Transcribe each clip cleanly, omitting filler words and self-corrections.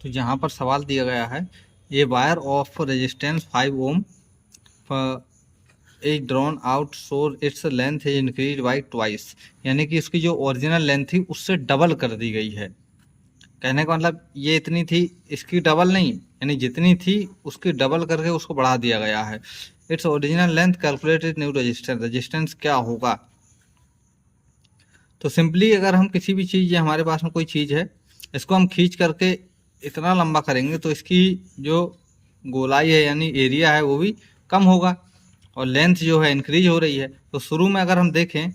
तो यहाँ पर सवाल दिया गया है, a wire of resistance 5 ohm is drawn out so its length is increase by twice, यानी कि इसकी जो ओरिजिनल लेंथ थी उससे डबल कर दी गई है। कहने का मतलब ये इतनी थी, इसकी डबल नहीं, यानी जितनी थी उसकी डबल करके उसको बढ़ा दिया गया है। Its original length calculated new resistance, resistance क्या होगा। तो सिंपली अगर हम किसी भी चीज़, या हमारे पास में कोई चीज़ है, इसको हम खींच करके इतना लंबा करेंगे तो इसकी जो गोलाई है यानी एरिया है वो भी कम होगा, और लेंथ जो है इंक्रीज हो रही है। तो शुरू में अगर हम देखें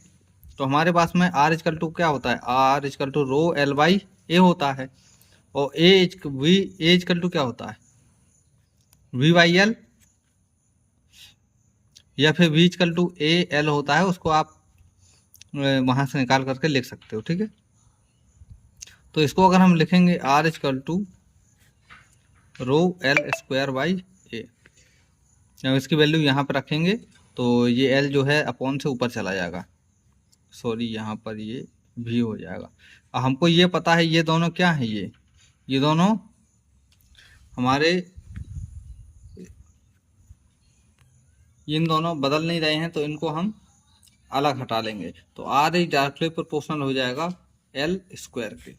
तो हमारे पास में आर इजकल टू क्या होता है, R is equal to rho L by A होता है, और वी ए इजकल टू क्या होता है, वी बाई एल, या फिर V equal to A L होता है, उसको आप वहां से निकाल करके लिख सकते हो। ठीक है, तो इसको अगर हम लिखेंगे R is equal to rho L square by A, जब इसकी वैल्यू यहाँ पर रखेंगे तो ये एल जो है अपॉन से ऊपर चला जाएगा, सॉरी यहाँ पर ये भी हो जाएगा। अब हमको ये पता है ये दोनों क्या है, ये दोनों हमारे, इन दोनों बदल नहीं रहे हैं तो इनको हम अलग हटा लेंगे, तो आर इज डायरेक्टली प्रोपोर्शनल हो जाएगा एल स्क्वायर के।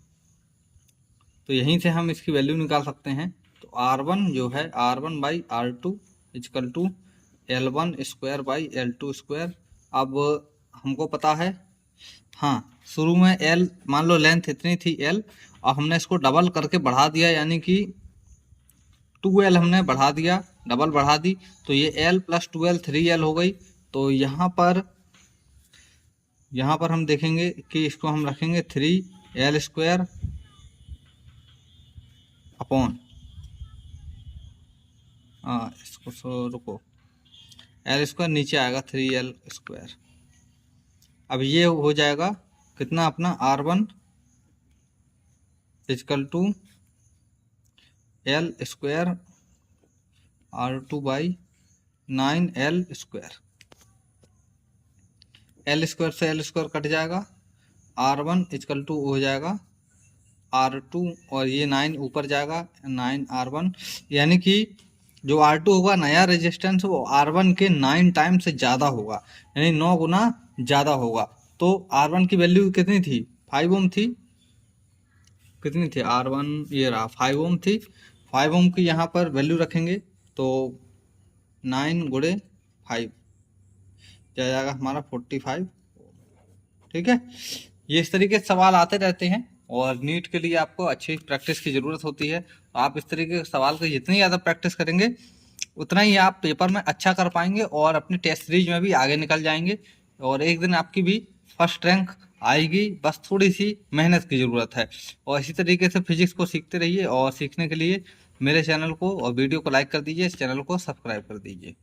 तो यहीं से हम इसकी वैल्यू निकाल सकते हैं। तो आर वन जो है R one by R two equal to L one square by L two square. अब हमको पता है, हाँ, शुरू में एल मान लो लेंथ इतनी थी एल, और हमने इसको डबल करके बढ़ा दिया, यानी कि 2L हमने बढ़ा दिया, डबल बढ़ा दी, तो ये L प्लस 2L 3L हो गई। तो यहाँ पर हम देखेंगे कि इसको हम रखेंगे 3L स्क्वायर अपॉन, इसको रुको, L स्क्वायर नीचे आएगा 3L स्क्वायर। अब ये हो जाएगा कितना अपना R1 equal to L square R2 by 9L square. L square से एल स्क्वायर कट जाएगा, R1 इजकल टू हो जाएगा R2, और ये 9 ऊपर जाएगा 9R1, यानी कि जो R2 होगा नया रेजिस्टेंस वो R1 के 9 टाइम से ज़्यादा होगा, यानी 9 गुना ज़्यादा होगा। तो R1 की वैल्यू कितनी थी, 5 ओम थी, कितनी थी R1, ये रहा 5 ओम थी। 5 ओम की यहाँ पर वैल्यू रखेंगे तो 9 गुणे 5 क्या जाएगा हमारा 45। ठीक है, ये इस तरीके से सवाल आते रहते हैं, और नीट के लिए आपको अच्छी प्रैक्टिस की ज़रूरत होती है। तो आप इस तरीके के सवाल को जितनी ज़्यादा प्रैक्टिस करेंगे उतना ही आप पेपर में अच्छा कर पाएंगे, और अपनी टेस्ट सीरीज में भी आगे निकल जाएंगे, और एक दिन आपकी भी फर्स्ट रैंक आएगी। बस थोड़ी सी मेहनत की ज़रूरत है, और इसी तरीके से फिजिक्स को सीखते रहिए, और सीखने के लिए मेरे चैनल को और वीडियो को लाइक कर दीजिए, इस चैनल को सब्सक्राइब कर दीजिए।